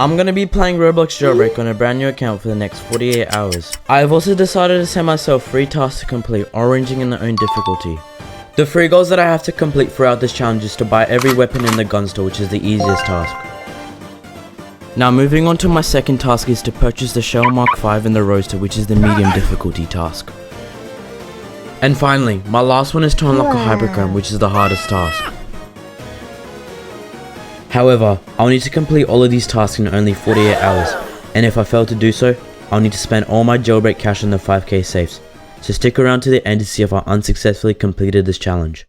I'm gonna be playing Roblox Jailbreak on a brand new account for the next 48 hours. I have also decided to send myself 3 tasks to complete, all ranging in their own difficulty. The 3 goals that I have to complete throughout this challenge is to buy every weapon in the gun store, which is the easiest task. Now moving on to my second task is to purchase the Shell Mark 5 and the Roadster, which is the medium difficulty task. And finally, my last one is to unlock a Hyperchrome, which is the hardest task. However, I'll need to complete all of these tasks in only 48 hours, and if I fail to do so, I'll need to spend all my jailbreak cash on the 5k safes, so stick around to the end to see if I unsuccessfully completed this challenge.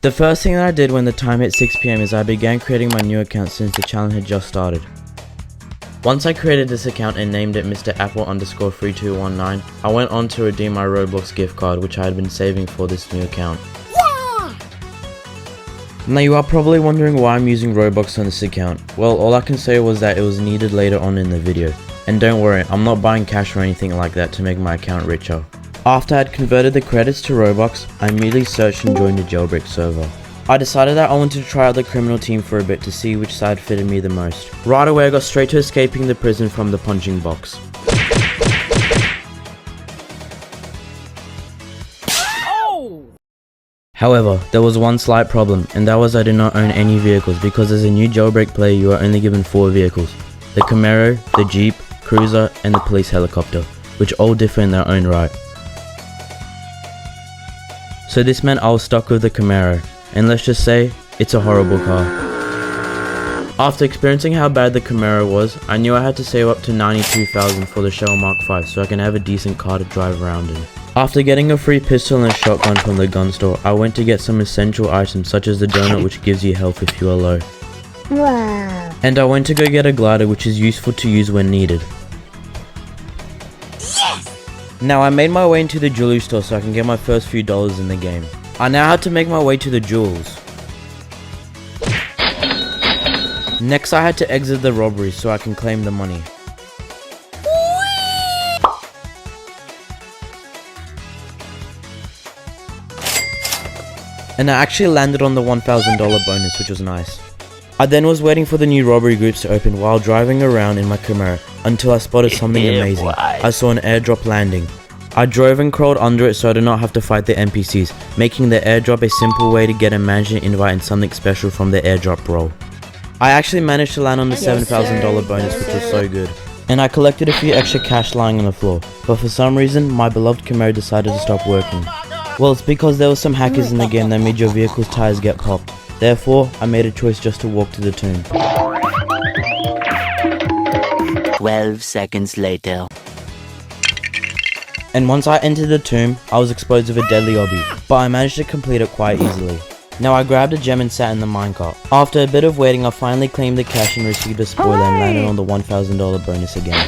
The first thing that I did when the time hit 6 PM is I began creating my new account since the challenge had just started. Once I created this account and named it Mr. Apple_3219, I went on to redeem my Roblox gift card, which I had been saving for this new account. Yeah! Now you are probably wondering why I'm using Robux on this account. Well, all I can say was that it was needed later on in the video. And don't worry, I'm not buying cash or anything like that to make my account richer. After I had converted the credits to Robux, I immediately searched and joined the jailbreak server. I decided that I wanted to try out the criminal team for a bit to see which side fitted me the most. Right away I got straight to escaping the prison from the punching box. Oh! However, there was one slight problem, and that was I did not own any vehicles because as a new jailbreak player you are only given 4 vehicles. The Camaro, the Jeep, Cruiser, and the police helicopter, which all differ in their own right. So this meant I was stuck with the Camaro. And let's just say, it's a horrible car. After experiencing how bad the Camaro was, I knew I had to save up to 92,000 for the Shell Mark 5 so I can have a decent car to drive around in. After getting a free pistol and a shotgun from the gun store, I went to get some essential items such as the donut, which gives you health if you are low. Wow. And I went to go get a glider, which is useful to use when needed. Yes! Now I made my way into the jewelry store so I can get my first few dollars in the game. I now had to make my way to the jewels. Next I had to exit the robbery so I can claim the money. And I actually landed on the $1,000 bonus, which was nice. I then was waiting for the new robbery groups to open while driving around in my Camaro until I spotted something amazing. I saw an airdrop landing. I drove and crawled under it so I did not have to fight the NPCs, making the airdrop a simple way to get a mansion invite and something special from the airdrop roll. I actually managed to land on the $7,000 bonus, which was so good. And I collected a few extra cash lying on the floor, but for some reason my beloved Camaro decided to stop working. Well, it's because there were some hackers in the game that made your vehicle's tires get popped. Therefore, I made a choice just to walk to the tomb. 12 seconds later. And once I entered the tomb, I was exposed with a deadly obby, but I managed to complete it quite easily. Now I grabbed a gem and sat in the minecart. After a bit of waiting, I finally claimed the cash and received a spoiler and landed on the $1,000 bonus again.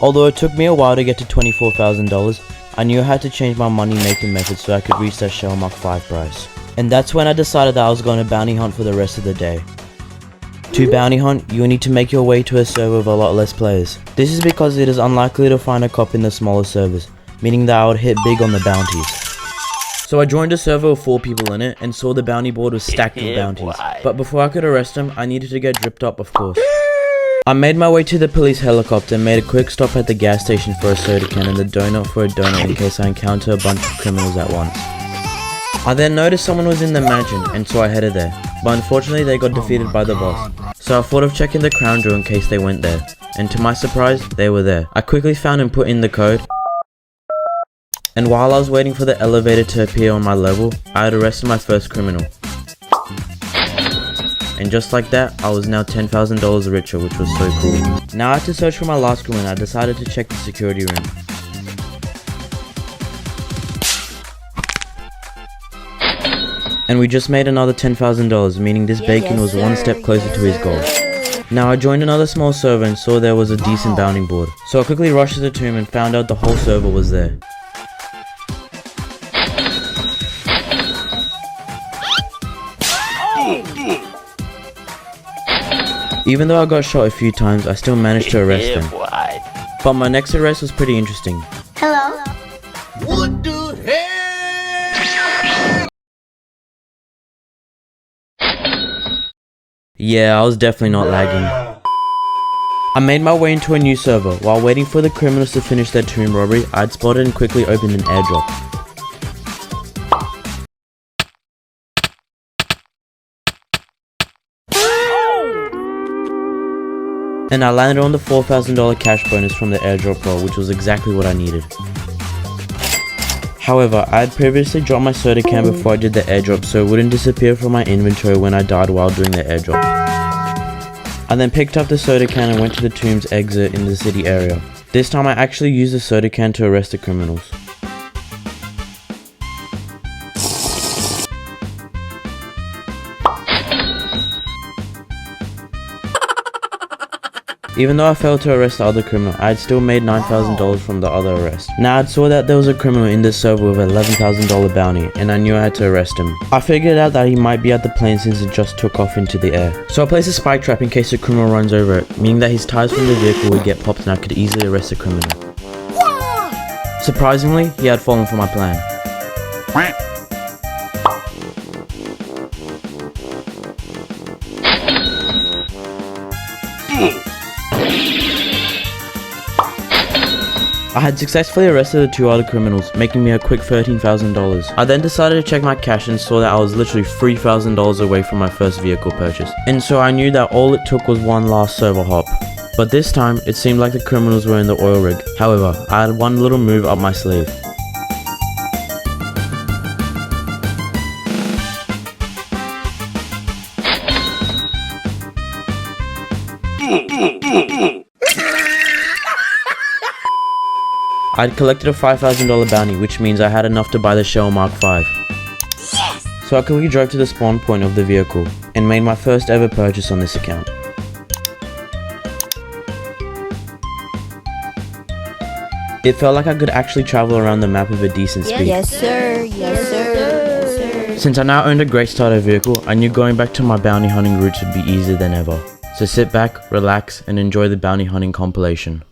Although it took me a while to get to $24,000, I knew I had to change my money making method so I could reach that Shell Mark 5 price. And that's when I decided that I was going to bounty hunt for the rest of the day. To bounty hunt, you will need to make your way to a server with a lot less players. This is because it is unlikely to find a cop in the smaller servers, meaning that I would hit big on the bounties. So I joined a server with 4 people in it and saw the bounty board was stacked with bounties. But before I could arrest them, I needed to get dripped up, of course. I made my way to the police helicopter and made a quick stop at the gas station for a soda can and the donut for a donut in case I encounter a bunch of criminals at once. I then noticed someone was in the mansion and so I headed there, but unfortunately they got defeated by the boss. So I thought of checking the crown jewel in case they went there, and to my surprise, they were there. I quickly found and put in the code, and while I was waiting for the elevator to appear on my level, I had arrested my first criminal. And just like that, I was now $10,000 richer, which was so cool. Now I had to search for my last criminal and I decided to check the security room. And we just made another $10,000, meaning this bacon was one step closer to his goal. Now I joined another small server and saw there was a decent bounty board. So I quickly rushed to the tomb and found out the whole server was there. Even though I got shot a few times, I still managed to arrest them. But my next arrest was pretty interesting. Hello? What the hell? Yeah, I was definitely not lagging. I made my way into a new server. While waiting for the criminals to finish their tomb robbery, I'd spotted and quickly opened an airdrop. And I landed on the $4,000 cash bonus from the airdrop roll, which was exactly what I needed. However, I had previously dropped my soda can before I did the airdrop, so it wouldn't disappear from my inventory when I died while doing the airdrop. I then picked up the soda can and went to the tomb's exit in the city area. This time I actually used the soda can to arrest the criminals. Even though I failed to arrest the other criminal, I had still made $9,000 from the other arrest. Now I saw that there was a criminal in this server with an $11,000 bounty, and I knew I had to arrest him. I figured out that he might be at the plane since it just took off into the air. So I placed a spike trap in case the criminal runs over it, meaning that his tires from the vehicle would get popped and I could easily arrest the criminal. Surprisingly, he had fallen for my plan. I had successfully arrested the two other criminals, making me a quick $13,000. I then decided to check my cash and saw that I was literally $3,000 away from my first vehicle purchase. And so I knew that all it took was one last server hop. But this time, it seemed like the criminals were in the oil rig. However, I had one little move up my sleeve. I'd collected a $5,000 bounty, which means I had enough to buy the Shell Mark V. Yes! So I quickly drove to the spawn point of the vehicle, and made my first ever purchase on this account. It felt like I could actually travel around the map with a decent speed. Yes sir, yes sir, yes sir. Since I now owned a great starter vehicle, I knew going back to my bounty hunting roots would be easier than ever. So sit back, relax, and enjoy the bounty hunting compilation.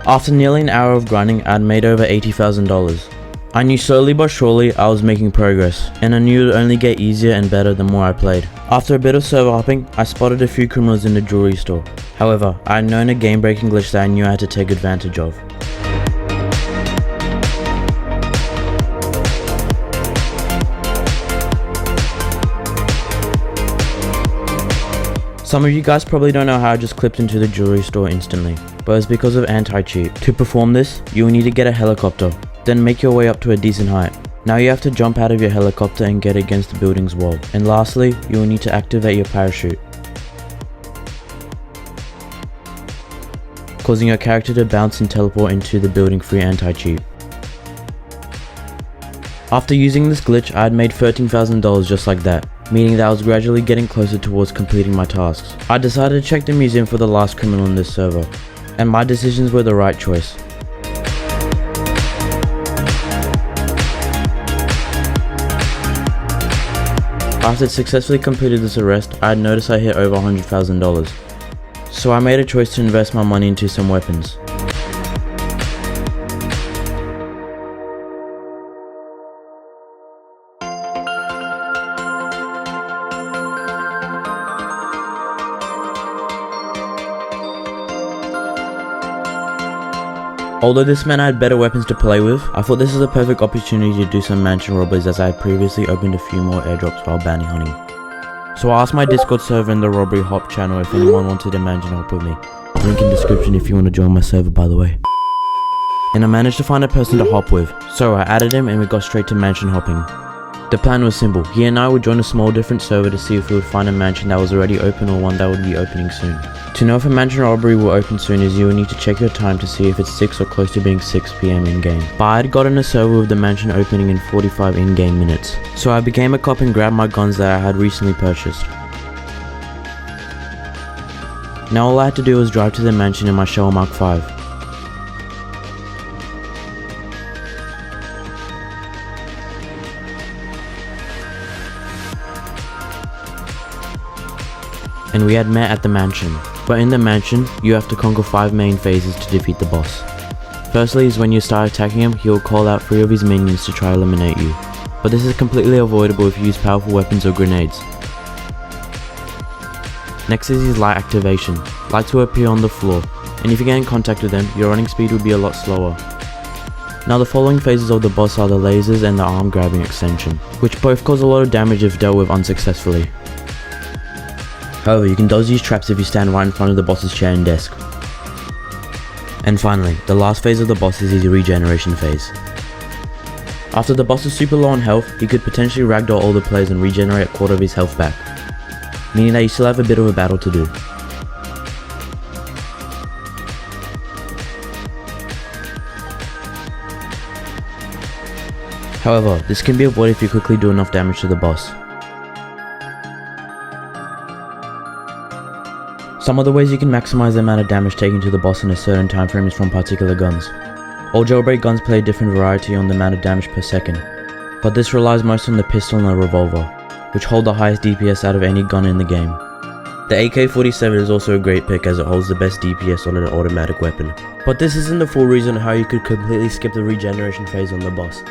After nearly an hour of grinding, I'd made over $80,000. I knew slowly but surely I was making progress, and I knew it would only get easier and better the more I played. After a bit of server hopping, I spotted a few criminals in the jewelry store. However, I had known a game breaking glitch that I knew I had to take advantage of. Some of you guys probably don't know how I just clipped into the jewelry store instantly, but it's because of anti-cheat. To perform this, you will need to get a helicopter, then make your way up to a decent height. Now you have to jump out of your helicopter and get against the building's wall. And lastly, you will need to activate your parachute, causing your character to bounce and teleport into the building through anti-cheat. After using this glitch, I had made $13,000 just like that, meaning that I was gradually getting closer towards completing my tasks. I decided to check the museum for the last criminal in this server, and my decisions were the right choice. After successfully completed this arrest, I had noticed I hit over $100,000. So I made a choice to invest my money into some weapons. Although this meant I had better weapons to play with, I thought this was a perfect opportunity to do some mansion robberies, as I had previously opened a few more airdrops while bounty hunting. So I asked my Discord server in the Robbery Hop channel if anyone wanted a mansion hop with me. Link in description if you want to join my server, by the way. and I managed to find a person to hop with, so I added him and we got straight to mansion hopping. The plan was simple. He and I would join a small different server to see if we would find a mansion that was already open or one that would be opening soon. To know if a mansion robbery will open soon is you will need to check your time to see if it's 6 or close to being 6 PM in-game. But I had gotten a server with the mansion opening in 45 in-game minutes. So I became a cop and grabbed my guns that I had recently purchased. Now all I had to do was drive to the mansion in my Shell Mark 5. And we had met at the mansion. But in the mansion, you have to conquer 5 main phases to defeat the boss. Firstly is when you start attacking him, he will call out 3 of his minions to try eliminate you. But this is completely avoidable if you use powerful weapons or grenades. Next is his light activation. Lights will appear on the floor, and if you get in contact with them, your running speed will be a lot slower. Now the following phases of the boss are the lasers and the arm grabbing extension, which both cause a lot of damage if dealt with unsuccessfully. However, you can dodge these traps if you stand right in front of the boss's chair and desk. And finally, the last phase of the boss is his regeneration phase. After the boss is super low on health, he could potentially ragdoll all the players and regenerate a quarter of his health back, meaning that you still have a bit of a battle to do. However, this can be avoided if you quickly do enough damage to the boss. Some of the ways you can maximize the amount of damage taken to the boss in a certain time frame is from particular guns. All jailbreak guns play a different variety on the amount of damage per second, but this relies most on the pistol and the revolver, which hold the highest DPS out of any gun in the game. The AK-47 is also a great pick as it holds the best DPS on an automatic weapon. But this isn't the full reason how you could completely skip the regeneration phase on the boss,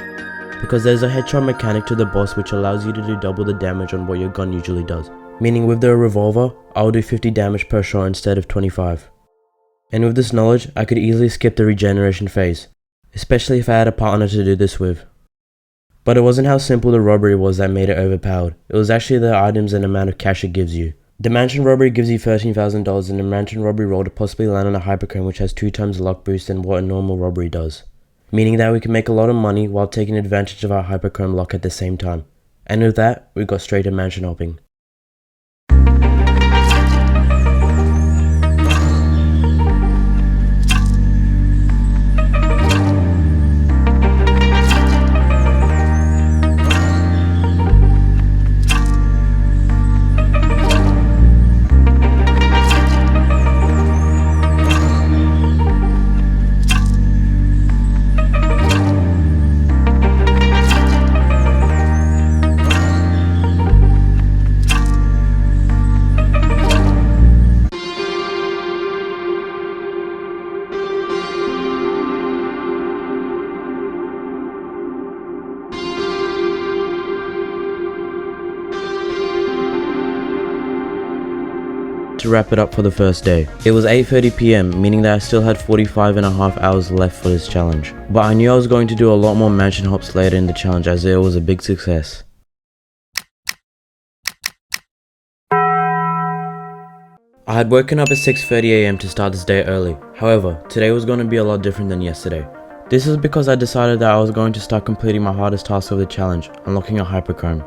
because there's a headshot mechanic to the boss which allows you to do double the damage on what your gun usually does. Meaning with the revolver, I'll do 50 damage per shot instead of 25. And with this knowledge, I could easily skip the regeneration phase, especially if I had a partner to do this with. But it wasn't how simple the robbery was that made it overpowered, it was actually the items and amount of cash it gives you. The mansion robbery gives you $13,000 and the mansion robbery roll to possibly land on a hyperchrome which has 2 times luck boost than what a normal robbery does. Meaning that we can make a lot of money while taking advantage of our hyperchrome luck at the same time. And with that, we got straight to mansion hopping. To wrap it up for the first day. It was 8:30 PM, meaning that I still had 45.5 hours left for this challenge. But I knew I was going to do a lot more mansion hops later in the challenge as it was a big success. I had woken up at 6:30 AM to start this day early. However, today was going to be a lot different than yesterday. This is because I decided that I was going to start completing my hardest task of the challenge, unlocking a hyperchrome.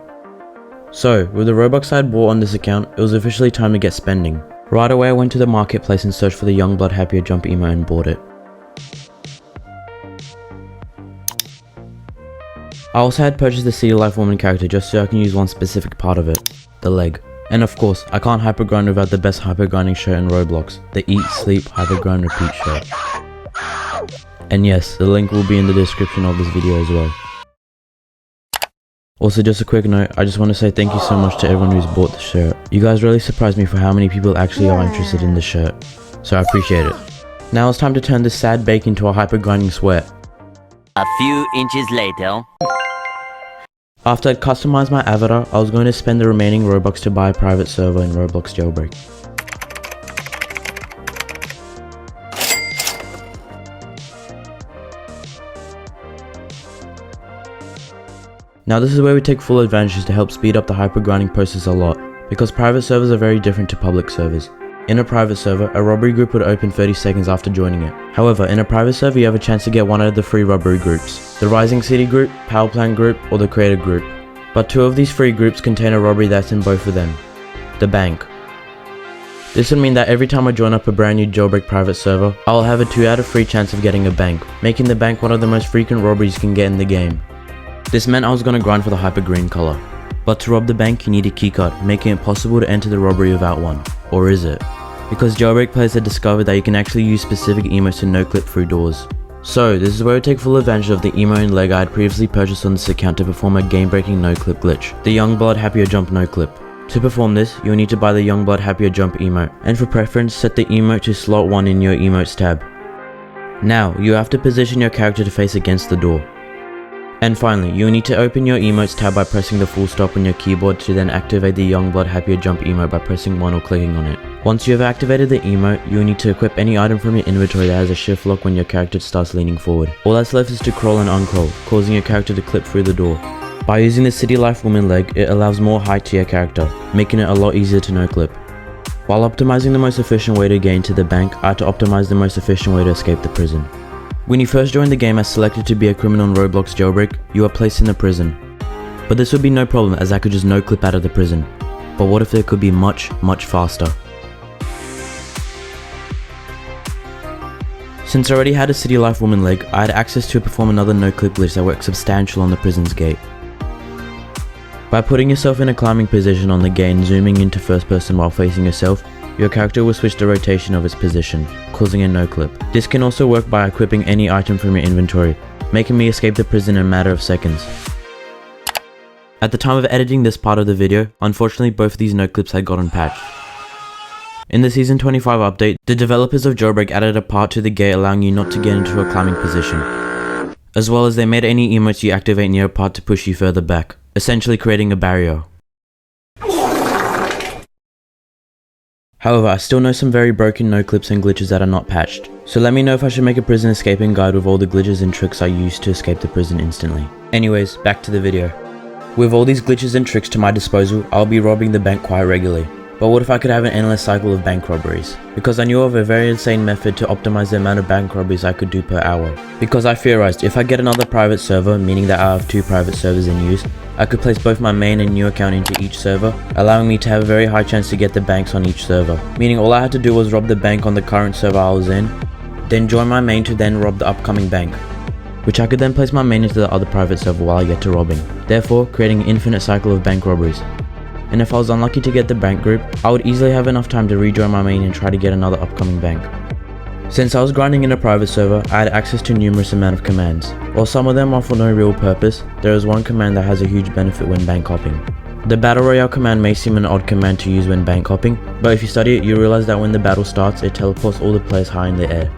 So, with the Robux I had bought on this account, it was officially time to get spending. Right away I went to the marketplace and searched for the Young Blood Happier Jump emote and bought it. I also had purchased the City Life Woman character just so I can use one specific part of it, the leg. And of course, I can't hypergrind without the best hypergrinding shirt in Roblox, the Eat, Sleep, Hypergrind, Repeat shirt. And yes, the link will be in the description of this video as well. Also, just a quick note, I just want to say thank you so much to everyone who's bought the shirt. You guys really surprised me for how many people actually are interested in the shirt, so I appreciate it. Now it's time to turn this sad bake into a hypergrinding sweat. A few inches later. After I'd customized my avatar, I was going to spend the remaining Robux to buy a private server in Roblox Jailbreak. Now this is where we take full advantage to help speed up the hypergrinding process a lot, because private servers are very different to public servers. In a private server, a robbery group would open 30 seconds after joining it. However, in a private server you have a chance to get one out of the 3 robbery groups: the Rising City group, Power Plant group, or the Creator group. But 2 of these 3 groups contain a robbery that's in both of them: the bank. This would mean that every time I join up a brand new jailbreak private server, I will have a 2 out of 3 chance of getting a bank, making the bank one of the most frequent robberies you can get in the game. This meant I was going to grind for the hyper green color. But to rob the bank you need a keycard, making it possible to enter the robbery without one. Or is it? Because jailbreak players had discovered that you can actually use specific emotes to no-clip through doors. So this is where we take full advantage of the emo and leg I had previously purchased on this account to perform a game-breaking no-clip glitch, the Youngblood Happier Jump no-clip. To perform this, you will need to buy the Youngblood Happier Jump emote, and for preference set the emote to slot 1 in your emotes tab. Now, you have to position your character to face against the door. And finally, you will need to open your emotes tab by pressing the full stop on your keyboard to then activate the Youngblood Happier Jump emote by pressing 1 or clicking on it. Once you have activated the emote, you will need to equip any item from your inventory that has a shift lock when your character starts leaning forward. All that's left is to crawl and uncrawl, causing your character to clip through the door. By using the City Life Woman leg, it allows more height to your character, making it a lot easier to no-clip. While optimizing the most efficient way to get into the bank, I had to optimize the most efficient way to escape the prison. When you first join the game as selected to be a criminal in Roblox Jailbreak, you are placed in a prison. But this would be no problem as I could just no-clip out of the prison. But what if it could be much faster? Since I already had a City Life Woman leg, I had access to perform another no-clip glitch that worked substantial on the prison's gate. By putting yourself in a climbing position on the gate and zooming into first person while facing yourself, your character will switch the rotation of its position, causing a no-clip. This can also work by equipping any item from your inventory, making me escape the prison in a matter of seconds. At the time of editing this part of the video, unfortunately both of these no-clips had gotten patched. In the Season 25 update, the developers of Jailbreak added a part to the gate allowing you not to get into a climbing position. As well as they made any emotes you activate near a part to push you further back, essentially creating a barrier. However, I still know some very broken no-clips and glitches that are not patched, so let me know if I should make a prison escaping guide with all the glitches and tricks I used to escape the prison instantly. Anyways, back to the video. With all these glitches and tricks to my disposal, I'll be robbing the bank quite regularly. But what if I could have an endless cycle of bank robberies? Because I knew of a very insane method to optimize the amount of bank robberies I could do per hour. Because I theorized if I get another private server, meaning that I have 2 private servers in use, I could place both my main and new account into each server, allowing me to have a very high chance to get the banks on each server. Meaning all I had to do was rob the bank on the current server I was in, then join my main to then rob the upcoming bank, which I could then place my main into the other private server while I get to robbing, therefore creating an infinite cycle of bank robberies. And if I was unlucky to get the bank group, I would easily have enough time to rejoin my main and try to get another upcoming bank. Since I was grinding in a private server, I had access to numerous amount of commands. While some of them are for no real purpose, there is one command that has a huge benefit when bank hopping. The Battle Royale command may seem an odd command to use when bank hopping, but if you study it, you realize that when the battle starts, it teleports all the players high in the air.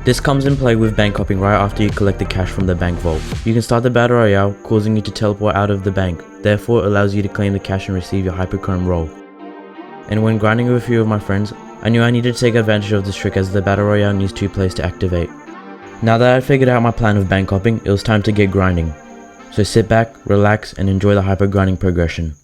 This comes in play with bank hopping right after you collect the cash from the bank vault. You can start the Battle Royale, causing you to teleport out of the bank, therefore it allows you to claim the cash and receive your hyperchrome roll. And when grinding with a few of my friends, I knew I needed to take advantage of this trick as the Battle Royale needs 2 players to activate. Now that I had figured out my plan of bank hopping, it was time to get grinding. So sit back, relax, and enjoy the hyper grinding progression.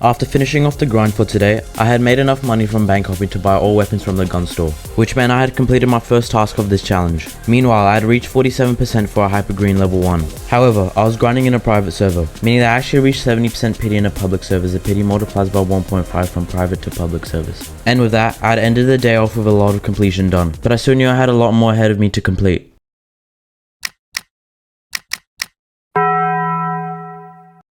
After finishing off the grind for today, I had made enough money from bank hopping to buy all weapons from the gun store, which meant I had completed my first task of this challenge. Meanwhile, I had reached 47% for a hyper green level 1. However, I was grinding in a private server, meaning that I actually reached 70% pity in a public server as the pity multiplies by 1.5 from private to public servers. And with that, I had ended the day off with a lot of completion done, but I still knew I had a lot more ahead of me to complete.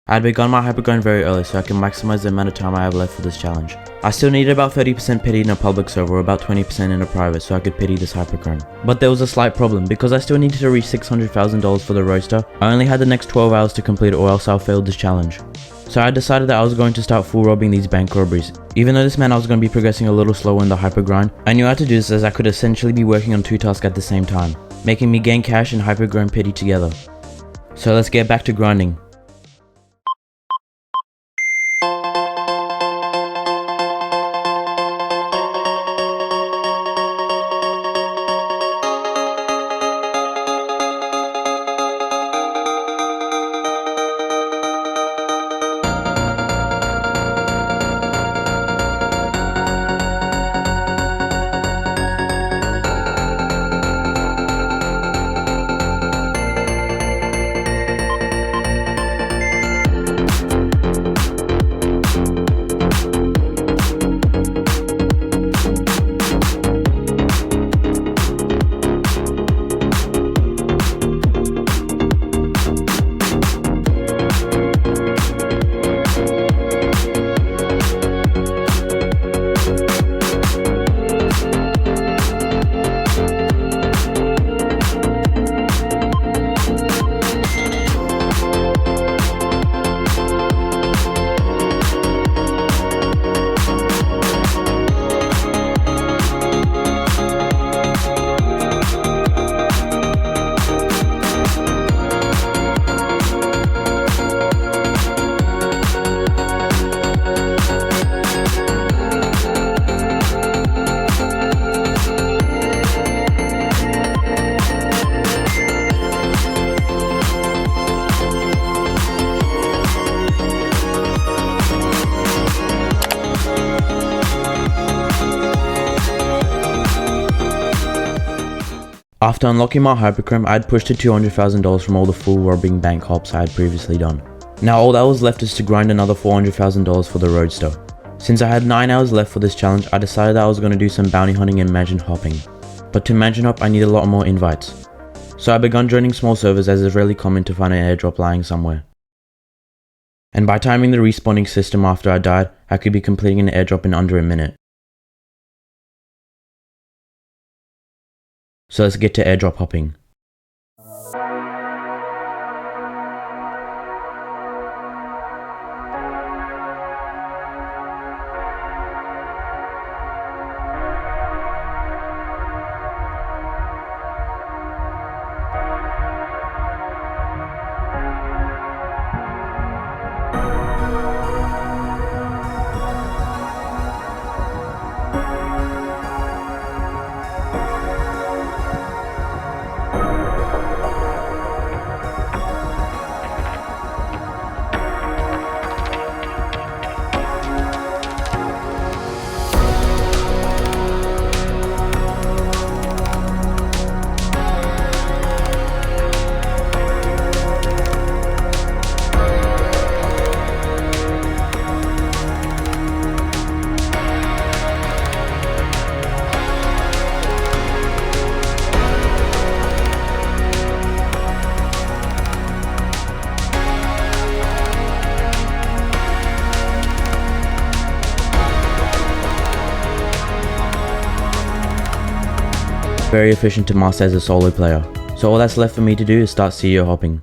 I had begun my hypergrind very early so I can maximize the amount of time I have left for this challenge. I still needed about 30% pity in a public server or about 20% in a private so I could pity this hypergrind. But there was a slight problem, because I still needed to reach $600,000 for the Roadster. I only had the next 12 hours to complete it or else I failed this challenge. So I decided that I was going to start full robbing these bank robberies. Even though this meant I was going to be progressing a little slower in the hypergrind, I knew how to do this as I could essentially be working on 2 tasks at the same time, making me gain cash and hypergrind pity together. So let's get back to grinding. After unlocking my hyperchrome, I had pushed to $200,000 from all the full robbing bank hops I had previously done. Now all that was left is to grind another $400,000 for the Roadster. Since I had 9 hours left for this challenge, I decided that I was going to do some bounty hunting and mansion hopping. But to mansion hop, I need a lot more invites. So I begun joining small servers as it's really common to find an airdrop lying somewhere. And by timing the respawning system after I died, I could be completing an airdrop in under a minute. So let's get to airdrop hopping. Very efficient to master as a solo player, so all that's left for me to do is start CEO hopping.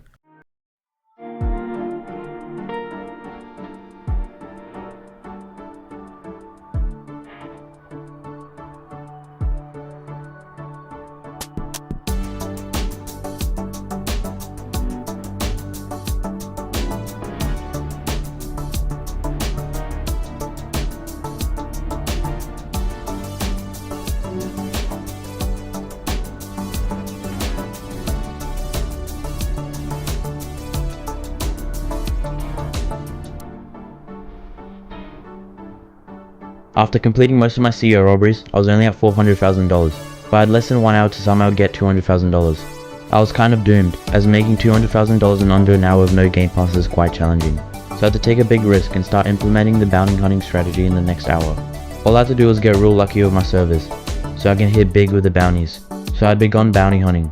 After completing most of my CEO robberies, I was only at $400,000, but I had less than 1 hour to somehow get $200,000. I was kind of doomed, as making $200,000 in under an hour of no game pass is quite challenging. So I had to take a big risk and start implementing the bounty hunting strategy in the next hour. All I had to do was get real lucky with my servers, so I can hit big with the bounties. So I had begun bounty hunting.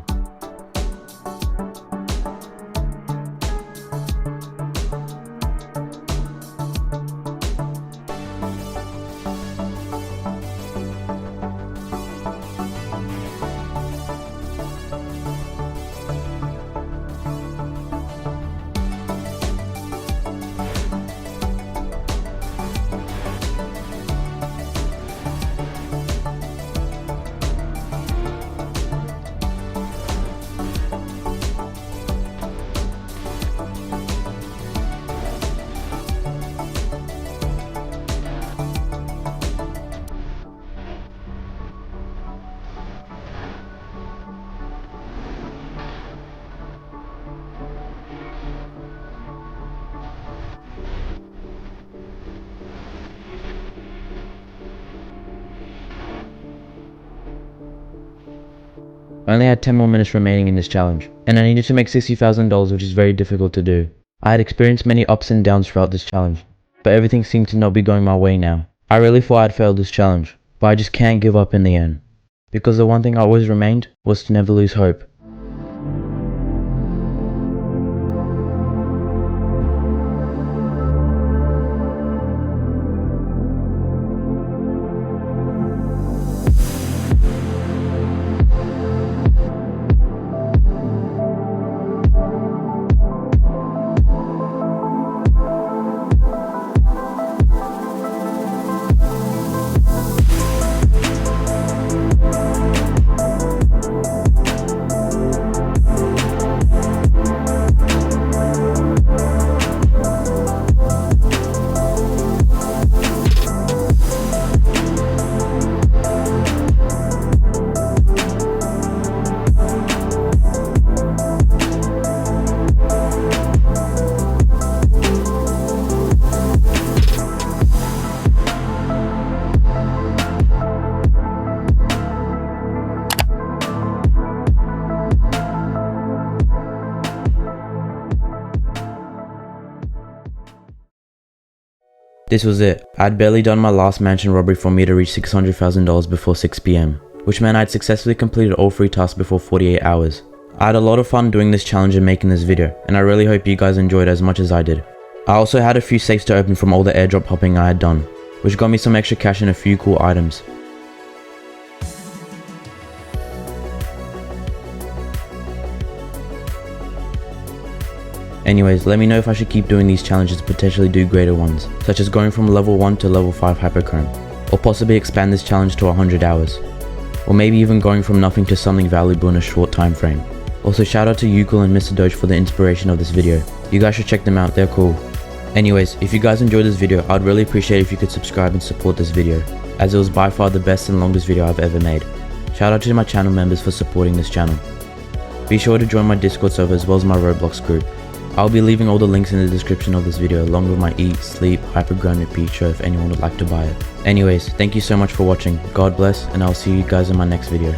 I only had 10 more minutes remaining in this challenge, and I needed to make $60,000, which is very difficult to do. I had experienced many ups and downs throughout this challenge, but everything seemed to not be going my way now. I really thought I'd failed this challenge, but I just can't give up in the end. Because the one thing I always remained was to never lose hope. This was it. I'd barely done my last mansion robbery for me to reach $600,000 before 6 PM, which meant I'd successfully completed all 3 tasks before 48 hours. I had a lot of fun doing this challenge and making this video, and I really hope you guys enjoyed as much as I did. I also had a few safes to open from all the airdrop hopping I had done, which got me some extra cash and a few cool items. Anyways, let me know if I should keep doing these challenges to potentially do greater ones, such as going from level 1 to level 5 hyperchrome, or possibly expand this challenge to 100 hours, or maybe even going from nothing to something valuable in a short time frame. Also, shout out to Ukul and Mr. Doge for the inspiration of this video. You guys should check them out, they're cool. Anyways, if you guys enjoyed this video, I'd really appreciate if you could subscribe and support this video, as it was by far the best and longest video I've ever made. Shout out to my channel members for supporting this channel. Be sure to join my Discord server as well as my Roblox group. I'll be leaving all the links in the description of this video along with my eat, sleep, hypergrown repeat show if anyone would like to buy it. Anyways, thank you so much for watching, God bless, and I'll see you guys in my next video.